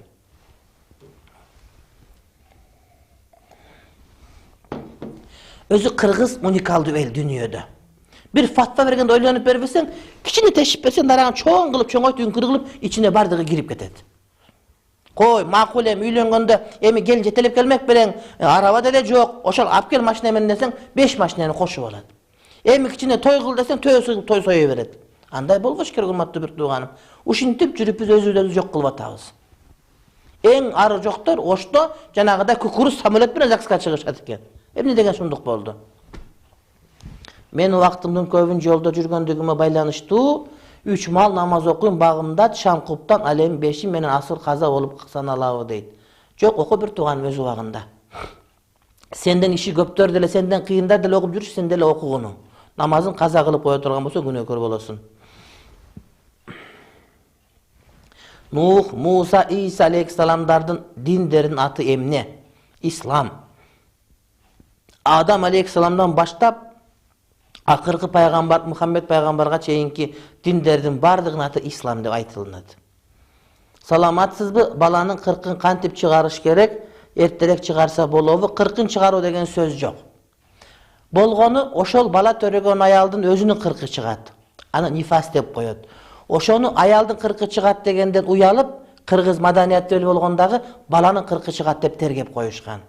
Өзү кыргыз уникалдуу эл дүйнөдө. Bir fatva bергенде ойлонуп бербесең, кичине тешип берсең, дараган чоң кылып, чоңойтуп үңкүр кылып, ичине бардыгы кирип кетет. Кой, макул эми үйлөнгөндө, эми келин жетелеп келмек белең, араба деле жок, ошол алып кел машина менен десең, 5 машинаны кошуп алат. Эми кичине той кыл десең, той сое берет. Андай болбош керек, урматтуу бир тууганым. Ушинтип жүрүп биз өзүбүздү жок кылып атабыз. Эң ары жоктор Ошто жанагыда кукуруз самолет менен ЗАГСка чыгышат экен. Эмне деген сундук болду? Мен убактымдын көбүн жолдо жүргөндүгүмө байланыштуу 3 мал намаз окуйм багымда Шамкуптан алем 5 менен асыр каза болуп саналабы дейт. Жок, оку бир тууган өз убагында. Сенден иши көптөр деле, сенден кыйындар деле окуп жүрүш, сен деле окугуну. Намазын каза кылып кое турган болсо күнөөкөр болосуң. Нух, Муса, Иса алейхиссаламдардын диндеринин аты эмне? Ислам. Адам алейхиссаламдан баштап акыркы пайгамбар Мухаммед пайгамбарга чейинки диндердин бардыгынын аты ислам деп айтылынат. Саламатсызбы? Баланын 40-ын кантип чыгарыш керек? Эртерээк чыгарса болобу? 40-ын чыгаруу деген сөз жок. Болгону ошол бала төрөгөн аялдын өзүнүн 40-ы чыгат. Аны нифас деп коет. Ошону аялдын 40-ы чыгат дегенден уялып, кыргыз маданиятты эл болгондагы баланын 40-ы чыгат деп тергеп коюшкан.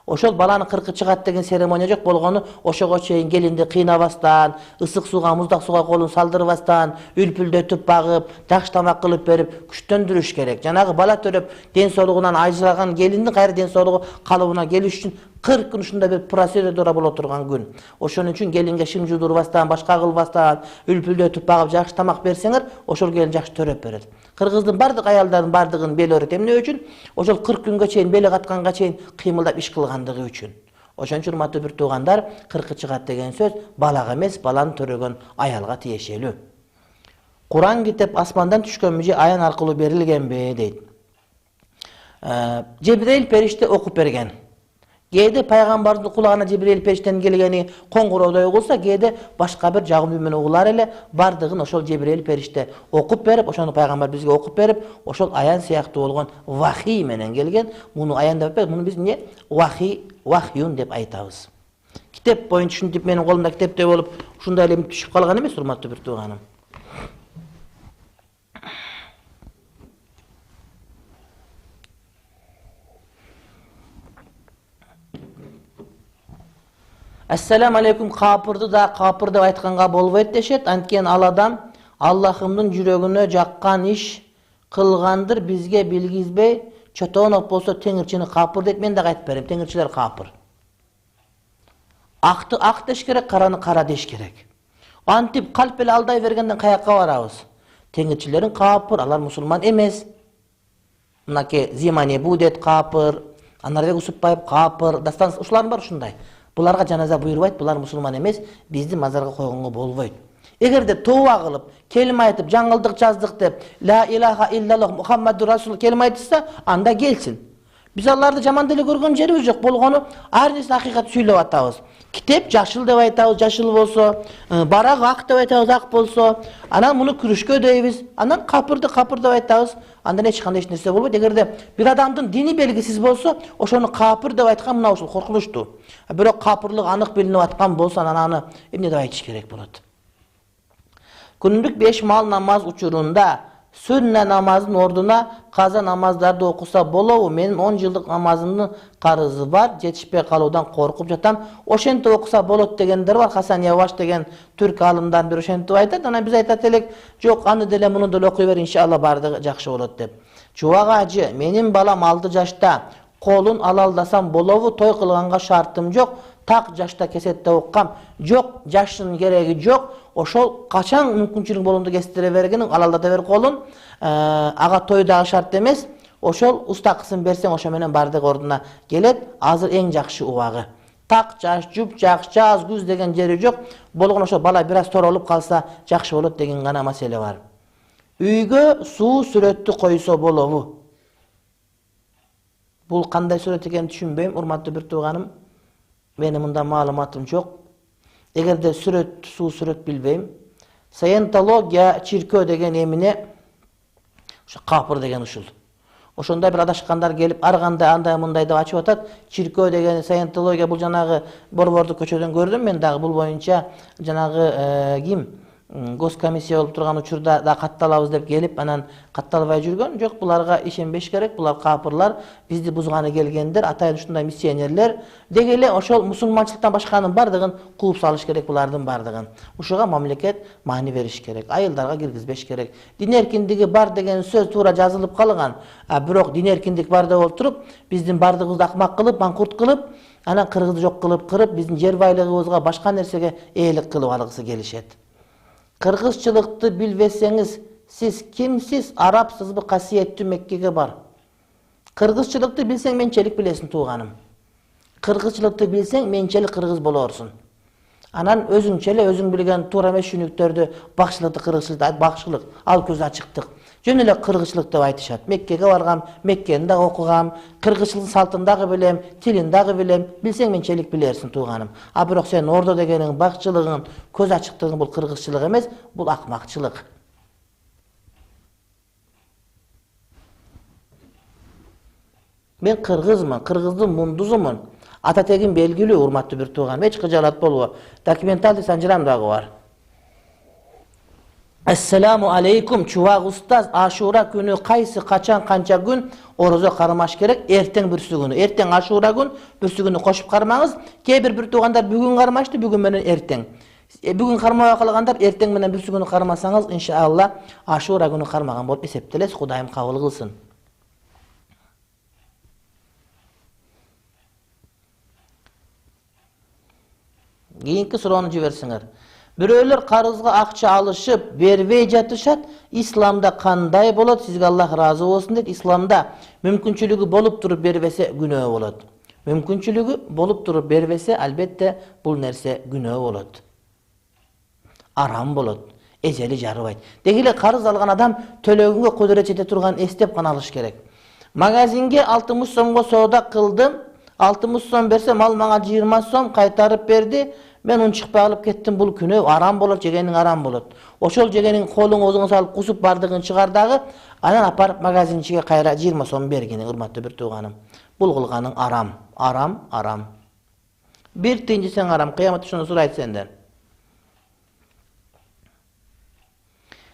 Ошол баланын 40-ы чыгат деген церемония жок, болгону ошого чейин келинди кыйнабастан, ысык сууга, муздак сууга колун салдырбастан, үлпүлдөтүп багып, жакшы тамак кылып берип, күчтөндүрүш керек. Жанагы бала төрөп, ден соолугунан ажыраган келиндин кайра ден соолугу калыбына келиш үчүн 40 күн ушундай бир процедура боло турган күн. Ошон үчүн келинге шим жудурбастан, башка кылбастан, үлпүлдөтүп багып, жакшы тамак берсеңер, ошол келин жакшы төрөп берет. Кыргыздын бардык аялдардын бардыгын бели өрөт. Эмне үчүн? Ошол 40 күнгө чейин, бели катканга чейин кыймылдап иш кылгандыгы үчүн. Ошон үчүн урматтуу бир туугандар, 40 чыгат деген сөз балага эмес, баланы төрөгөн аялга тиешелүү. Куран китеп асмандан түшкөнбү же аян аркылуу берилгенби дейт. Жебреил периште окуп берген. Кээде пайгамбардын кулагына Жибрил периштенин келгени коңгуроодой угулса, кээде башка бир жагымдуу менен угулар эле, бардыгын ошол Жибрил периште окуп берип, ошону пайгамбар бизге окуп берип, ошол аян сыяктуу болгон вахий менен келген. Муну аян деп атпайбыз, муну биз эмне? Вахиюн деп айтабыз. Китеп боюнча ушинтип менин колумда китепте болуп, ушундай эле түшүп калган эмес, урматтуу бир тууганым. Ассаламу алейкум, капырды да капыр деп айтканга болбойт дешет. Анткени ал адам Аллахымдын жүрөгүнө жаккан иш кылгандыр, бизге билгизбей чотоноп болсо теңирчини капыр дейт. Мен дагы айтып берем, теңирчилер капыр. Акты ак деш керек, караны кара деш керек. Антип калп эле алдай бергенден каякка барабыз? Теңирчилерин капыр, алар мусулман эмес. Мынаке Зимани Будет капыр, Анарбек Усупбаев капыр, дастан ушулар бар ушундай. Буларга жаназа буйрубайт, булар мусулман эмес, бизди мазарга койгонго болбойт. Эгерде тооба кылып, келиме айтып, жаңылдык жаздык деп, ла илаха иллаллах Мухаммаду Расул келиме айтса, анда келсин. Биз аларды жаман деле көргөн жерибиз жок. Болгону ар нерсе акыйкат сүйлөп атабыз. Китеп жашыл деп айтабыз, жашыл болсо, барак ак деп айтабыз, ак болсо, анан муну күрүшкө дейбиз, анан капырды капыр деп айтабыз. Андан эч кандай нерсе болбойт. Эгерде бир адамдын дини белгисиз болсо, ошону капыр деп айткан мына ушул коркунучтуу. Бирок капырлык анык билинип аткан болсо, анан аны эмне деп айтыш керек болот? Күндүк 5 мал намаз учурунда сүннө намазын ордуна каза намаздарды окуса болобу? Менин 10 жылдык намазымдын карызы бар, жетишпей калуудан коркуп жатам. Ошентип окуса болот дегендер бар. Хасан Яваш деген түрк алымдан бир ошентип айтат. Анан биз айтат элек, жок, аны деле муну деле окуй бер, иншалла бардыгы жакшы болот деп. Чубак ажы, менин балам 6 жашта, колун алалдасам болобу? Той кылганга шартым жок. Так жашта кесетте оккам. Жок, жашынын кереги жок. Ошол качан мүмкүнчүлүк болунду кестире бергениң, алалдата бер колун. Ага той дагы шарт эмес. Ошол устакысын берсең, ошо менен бардык ордуна келет. Азыр эң жакшы убагы. Так жаш, жуп жак, жаз, күз деген жери жок. Болгон ошо бала бир аз торолуп калса жакшы болот деген гана маселе бар. Үйгө суу сүрөттү койсо болобу? Бул кандай сүрөт экенин түшүнбөйм, урматтуу бир тууганым. Менин мында маалыматым жок. Эгерде сүрөт, суу сүрөт билбейм. Саентология чиркөө деген эмине ошо капыр деген ушул. Ошондой бир адашкандар келип, ар кандай андай мындай деп ачып атат. Чиркөө деген саентология бул жанагы Борборду көчөдөн көрдүм мен дагы бул боюнча жанагы ким госкомиссия болуп турган учурда да катталабыз деп келип, анан катталбай жүргөн. Жок, буларга ишенбеш керек. Булар капырлар, бизди бузганы келгендер, атайын ушундай миссионерлер. Деги эле ошол мусулманчылыктан башканын бардыгын кууп салыш керек, булардын бардыгын. Ушуга мамлекет маани бериш керек. Айылдарга киргизбеш керек. Дин эркиндиги бар деген сөз туура жазылып калган. Бирок дин эркиндик бар деп отуруп, биздин бардыгыбызды акмак кылып, банкрот кылып, анан кыргызды жок кылып кырып, биздин жер байлыгыбызга, башка нерсеге ээлик кылып алгысы келишет. Кыргызчылыкты билбесеңиз, сиз кимсиз? Арабсызбы? Касиеттүү Меккеге бар. Кыргызчылыкты билсең, менчелик билесиң тууганым. Кыргызчылыкты билсең, менчелик кыргыз болорсуң. Анан өзүңчө эле өзүң билген туура эмес түшүнүктөрдү, бакчылыкты, кыргызчылыкты, бакчылык, ал көз ачыктык. Жөн эле кыргызчылык деп айтышат. Меккеге баргам, Меккени дагы окугам, кыргызчылык салтын дагы билем, тилин дагы билем. Билсең менчелик билерсиң тууганым. Бирок сен ордо дегениң, бакчылыгың, көз ачыктыгың бул кыргызчылык эмес, бул акмакчылык. Мен кыргызмын, кыргыздын мундузумун. Ата тегим белгилүү, урматтуу бир тууганым. Эч кыжалат болбо. Документалдык санжырам дагы бар. Ассаламу алейкум, чубак устаз, Ашура күнү кайсы, качан, канча күн орозо кармаш керек? Эртең бүрсү күнү. Эртең Ашура күн, бүрсү күнү кошуп кармаңыз. Кээ бир туугандар бүгүн кармашты, бүгүн менен эртең. Бүгүн кармабай калгандар эртең менен бүрсү күнү кармасаңыз, иншалла Ашура күнү кармаган болуп эсептелесиз. Кудайым кабыл кылсын. Кийинки суроону жиберсиңер. Бирөөлөр карызга акча алышып, бербей жатышат. Исламда кандай болот? Сизге Аллах разы болсун дейт. Исламда мүмкүнчүлүгү болуп туруп бербесе күнөө болот. Мүмкүнчүлүгү болуп туруп бербесе, албетте бул нерсе күнөө болот. Арам болот. Эжели жарыбайт. Деги эле карыз алган адам төлөгөнгө кудурет жете турганын эстеп гана алыш керек. Магазинге 60 сомго соода кылдым. 60 сом берсем, ал мага 20 сом кайтарып берди. Мен унчукпай алып кеттим, бул күнөө, арам болот, жегениң арам болот. Ошол жегениң колуңа өзүңө салып кусуп бардыгын чыгар дагы, анан апарып магазинчиге кайра 20 сом бергениң, урматтуу бир тууганым. Бул кылганың арам, арам. Бир тыйын жесең арам, кыямат ушуну сурайт сенден.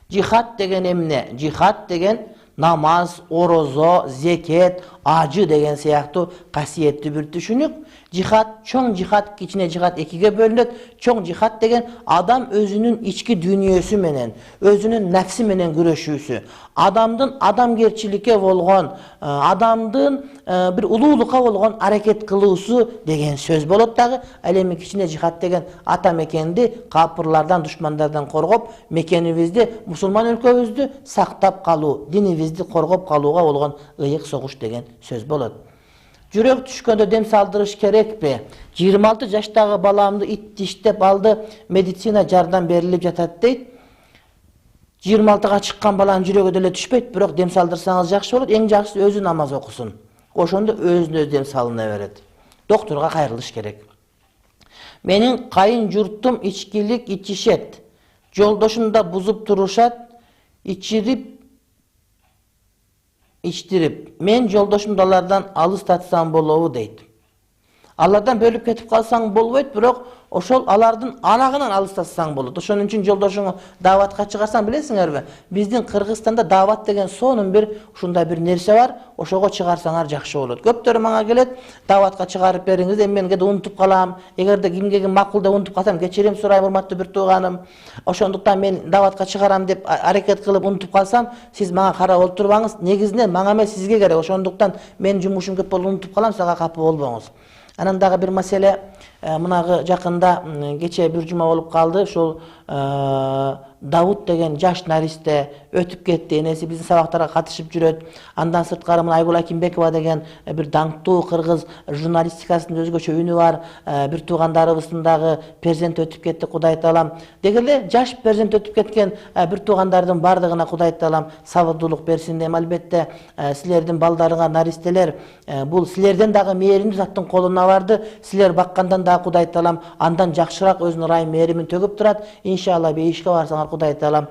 Жихад деген эмне? Жихад деген намаз, орозо, зекет, ажы деген сыяктуу касиеттүү бир түшүнүк. Cihat, çoң cihat, kichine cihat ekiге bölünөt. Çoң cihat деген адам өзүнүн ички дүйнөсү менен, өзүнүн нәфси менен күрөшүүсү. Адамдын адамгерчиликке болгон, адамдын бир улуулукка болгон аракет кылуусу деген сөз болот дагы. Ал эми кичине жихад деген ата мекенди капырлардан, душмандардан коргоп, мекенибизди, мусулман өлкөбүздү сактап калуу, динибизди коргоп калууга болгон ыйык согуш деген сөз болот. Жүрөк түшкөндө дем салдырыш керекпи? 26 жаштагы баламды ит тиштеп алды, медицина жардам берилип жатат дейт. 26-га чыккан баланын жүрөгү деле түшпөйт, бирок дем салдырсаңыз жакшы болот. Эң жакшысы өзү намаз окусун. Ошондо өзүнө дем салына берет. Доктурга кайрылыш керек. Менин кайын журтум ичкилик ичишет. Жолдошун да бузуп турушат, ичтирип. Мен жолдошумду алардан алыс татсам болобу дейт. Алардан бөлүп кетип калсаң болбойт, бирок ошол алардын арагынан алыстатсаң болот. Ошонун үчүн жолдошуңу дааватка чыгарсаң, билесиңерби? Биздин Кыргызстанда даават деген сонун бир ушундай бир нерсе бар. Ошого чыгарсаңар жакшы болот. Көптөрү мага келет, дааватка чыгарып бериңиз, эми мен кээде унутуп калам. Эгерде кимге макул деп унутуп калсам, кечирим сурайм, урматтуу бир тууганым. Ошондуктан мен дааватка чыгарам деп аракет кылып унутуп калсам, сиз мага карап отурбаңыз. Негизинен мага эмес, сизге керек. Ошондуктан мен жумушум көп болуп унутуп калам, сага капы болбоңуз. Анан дагы бир маселе, мынагы жакында кече бир жума болуп калды. Ушул Давут деген жаш наристе өтүп кетти. Энеси биздин сабактарга катышып жүрөт. Андан сырткары мына Айгүл Акимбекова деген бир даңктуу кыргыз журналистикасынын өзгөчө үнү бар. Бир туугандарыбыздын дагы перзенти өтүп кетти, Кудай таалам. Дегеле жаш перзент өтүп кеткен бир туугандардын бардыгына Кудай таалам сабырдуулук берсин. Эми албетте силердин балдарыңар, наристелер, бул силерден дагы мээримдүү Заттын колуна барды. Силер баккандан дагы Кудай таалам андан жакшыраак өзүнүн ырайым мээримин төгүп турат. Иншалла бейишке барсаңар Кудай таалам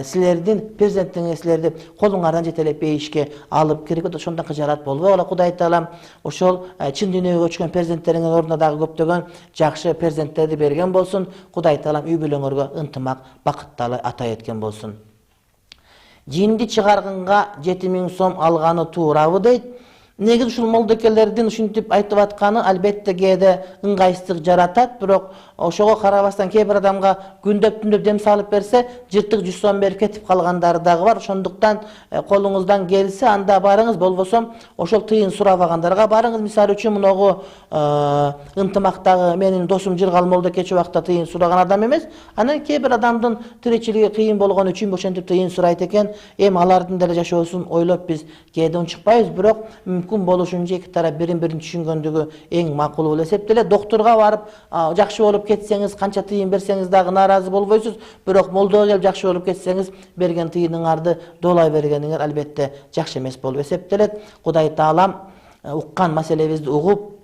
силердин перзентиңер силерди колуңардан жетелеп бейишке алып киргизет. Ошондон кыжаат болбой кала Кудай таалам. Ошол чын дүйнөгө көчкөн перзенттериңер ордуна дагы көптөгөн жакшы перзенттерди берген болсун. Кудай таалам үй бүлөңөргө ынтымак, бакыттуу ата эткен болсун. Жинди чыгарганга 7000 сом алганы туурабы дейт. Негизи ушул молдокелердин ушинтип айтып атканы албетте кээде ыңгайсыздык жаратат, бирок ошого карабастан кээ бир адамга күндөп-түндөп дем салып берсе, жыртык 100 сом берип кетип калгандары дагы бар. Ошондуктан колуңуздан келсе анда барыңыз, болбосо ошол тыйын сурабагандарга барыңыз. Мисалы үчүн муногу ынтымактагы менин досум Жыргал молдо кече убакта тыйын сураган адам эмес. Анан кээ бир адамдын тиричилиги кыйын болгон үчүн ошентип тыйын сурайт экен. Эми алардын деле жашоосун ойлоп биз кээде унчукпайбыз, бирок мүмкүн болушунча эки тарап бирин-бирин түшүнгөндүгү эң макул болуп эсептелет. Доктурга барып жакшы болуп кетсеңиз, канча тыйын берсеңиз дагы нааразы болбойсуз, бирок молдого келип жакшы болуп кетсеңиз, берген тыйыныңарды доолай бергениңер албетте жакшы эмес болуп эсептелет. Кудай таалам уккан маселебизди угуп,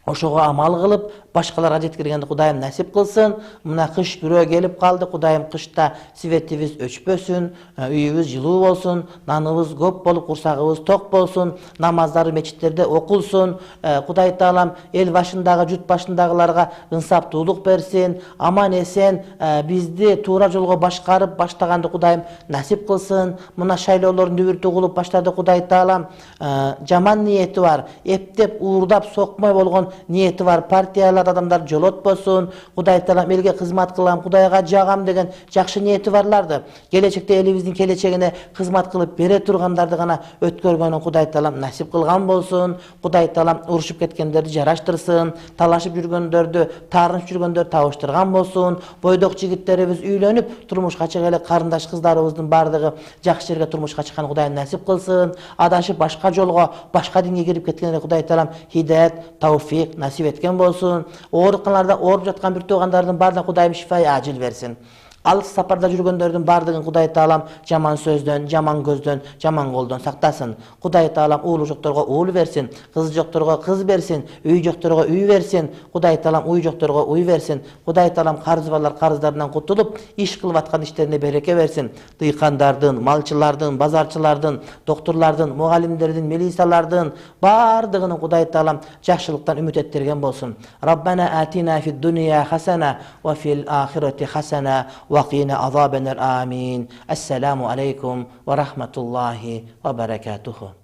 ошого амал кылып, башкаларга жеткиргенди Кудайым насип кылсын. Мына кыш бирөө келип калды. Кудайым кышта светибиз өчпөсүн, үйүбүз жылуу болсун, наныбыз көп болуп, курсагыбыз ток болсун, намаздары мечиттерде окулсун. Кудай таалам эл башындагы, журт башындагыларга ынсаптуулук берсин. Аман эсен бизди туура жолго башкарып баштаганды Кудайым насип кылсын. Мына шайлоолордун дүбүртү угулуп баштады. Кудай таалам жаман ниети бар, эптеп уурдап сокмой болгон ниети бар партиялар адамдар жолотпосун. Кудай таалам элге кызмат кылам, Кудайга жагам деген жакшы ниети барларды, келечекте элибиздин келечегине кызмат кылып бере тургандарды гана өткөргөнүн Кудай таалам насип кылган болсун. Кудай таалам урушуп кеткендерди жараштырсын, талашып жүргөндөрдү, таарынып жүргөндөрдү табыштырган болсун. Бойдок жигиттерибиз үйлөнүп турмушка чыга эле карындаш кыздарыбыздын бардыгы жакшы жерге турмушка чыккан Кудайым насип кылсын. Адашып башка жолго, башка динге кирип кеткендерге Кудай таалам хидаят, тауфик насип эткен болсун. Ооруканаларда ооруп жаткан бир туугандардын баарына Кудайым шифай ажил берсин. Алыс сапарда жүргөндөрдүн бардыгын Кудай таалам жаман сөздөн, жаман көздөн, жаман колдон сактасын. Кудай таалам уулу жокторго уул берсин, кыз жокторго кыз берсин, үй жокторго үй берсин. Кудай таалам уй жокторго уй берсин. Кудай таалам карыз барлар карыздарынан кутулуп, иш кылып аткан иштерине береке берсин. Дыйкандардын, малчылардын, базарчылардын, доктурлардын, мугалимдердин, милисиялардын бардыгынын Кудай таалам жакшылыктан үмүт эттерген болсун. Раббана атина фид дунья хасана ва фил ахирати хасана وقنا عذاب النار آمين. السلام عليكم ورحمة الله وبركاته.